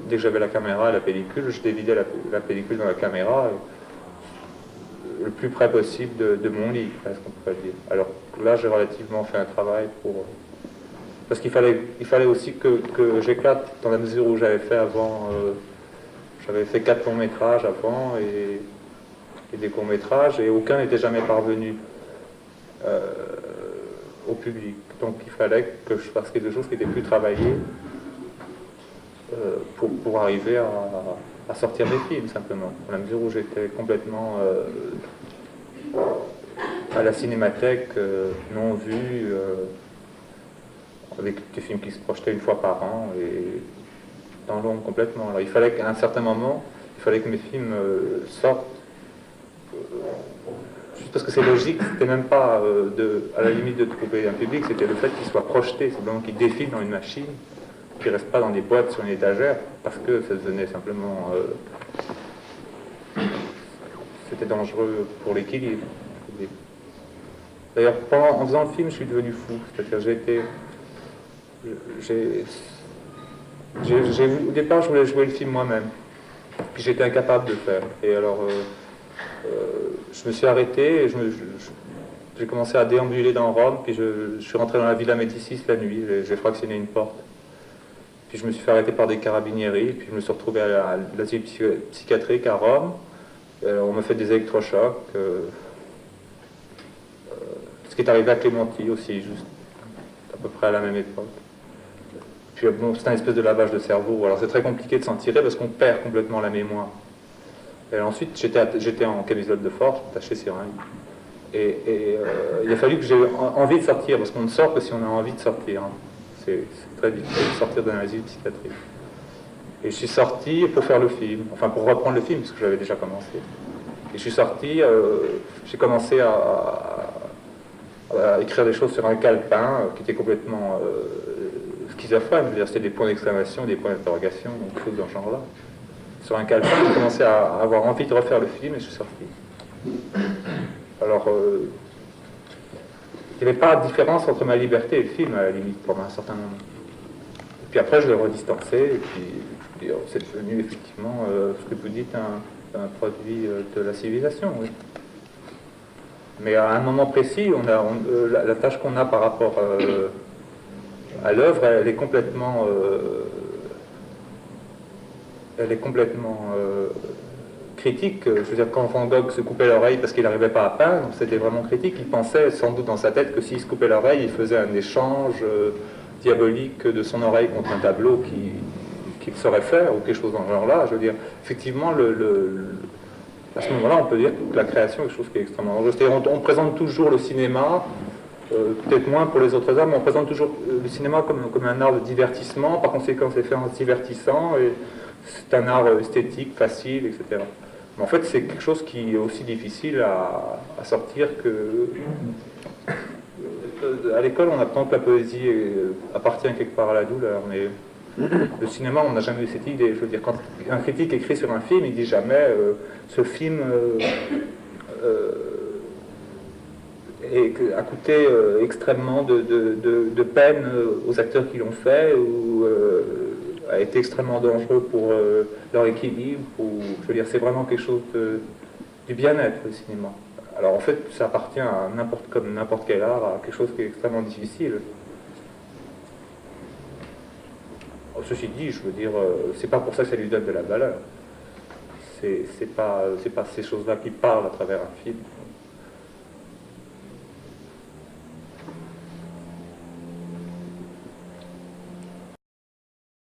Dès que j'avais la caméra et la pellicule, je dévidais la pellicule dans la caméra, le plus près possible de mon lit, presque on pourrait dire. Alors là, j'ai relativement fait un travail pour... Parce qu'il fallait aussi que j'éclate dans la mesure où j'avais fait avant... j'avais fait 4 longs métrages avant et des courts métrages, et aucun n'était jamais parvenu au public. Donc il fallait que je fasse quelque chose qui était plus travaillé pour arriver à sortir mes films, simplement. Dans la mesure où j'étais complètement à la cinémathèque, non vu, avec des films qui se projetaient une fois par an, et dans l'ombre complètement. Alors il fallait qu'à un certain moment, il fallait que mes films sortent, juste parce que c'est logique, c'était même pas à la limite de trouver un public, c'était le fait qu'ils soient projetés, simplement qu'ils défilent dans une machine, qui ne restent pas dans des boîtes sur une étagère, parce que ça devenait simplement... c'était dangereux pour l'équilibre. D'ailleurs, en faisant le film, je suis devenu fou. C'est-à-dire, au départ, je voulais jouer le film moi-même. Puis j'étais incapable de le faire. Et alors, je me suis arrêté et j'ai commencé à déambuler dans Rome. Puis je suis rentré dans la Villa Médicis la nuit. J'ai fractionné une porte. Puis je me suis fait arrêter par des carabinieri, puis je me suis retrouvé à l'asile psychiatrique à Rome. On m'a fait des électrochocs. Ce qui est arrivé à Clémenti aussi, juste à peu près à la même époque. Puis bon, c'est un espèce de lavage de cerveau. Alors c'est très compliqué de s'en tirer parce qu'on perd complètement la mémoire. Et ensuite, j'étais en camisole de force, attaché sur un lit. Et il a fallu que j'ai envie de sortir, parce qu'on ne sort que si on a envie de sortir. Hein. C'est très difficile de sortir d'un asile psychiatrique. Et je suis sorti pour faire le film, enfin pour reprendre le film, parce que j'avais déjà commencé. Et je suis sorti, j'ai commencé à écrire des choses sur un calepin qui était complètement schizophrène. C'était des points d'exclamation, des points d'interrogation, quelque chose dans ce genre-là. Sur un calepin, j'ai commencé à avoir envie de refaire le film et je suis sorti. Alors, il n'y avait pas de différence entre ma liberté et le film, à la limite, pendant un certain moment. Et puis après, je l'ai redistancé, et puis c'est devenu effectivement ce que vous dites, un produit de la civilisation, oui. Mais à un moment précis, la tâche qu'on a par rapport à l'œuvre, elle est complètement critique. Je veux dire, quand Van Gogh se coupait l'oreille parce qu'il n'arrivait pas à peindre, c'était vraiment critique. Il pensait sans doute dans sa tête que s'il se coupait l'oreille, il faisait un échange diabolique de son oreille contre un tableau qu'il saurait faire, ou quelque chose dans ce genre-là. Je veux dire, effectivement, à ce moment-là, on peut dire que la création est quelque chose qui est extrêmement dangereux. On présente toujours le cinéma, peut-être moins pour les autres arts, mais on présente toujours le cinéma comme un art de divertissement. Par conséquent, c'est fait en se divertissant, et c'est un art esthétique, facile, etc. Mais en fait, c'est quelque chose qui est aussi difficile à sortir que... À l'école, on apprend que la poésie appartient quelque part à la douleur, mais le cinéma, on n'a jamais eu cette idée. Je veux dire, quand un critique écrit sur un film, il dit jamais ce film a coûté extrêmement de peine aux acteurs qui l'ont fait, ou a été extrêmement dangereux pour leur équilibre. Je veux dire, c'est vraiment quelque chose du bien-être, le cinéma. Alors en fait, ça appartient à comme n'importe quel art, à quelque chose qui est extrêmement difficile. Ceci dit, je veux dire, c'est pas pour ça que ça lui donne de la valeur. C'est pas ces choses-là qui parlent à travers un film.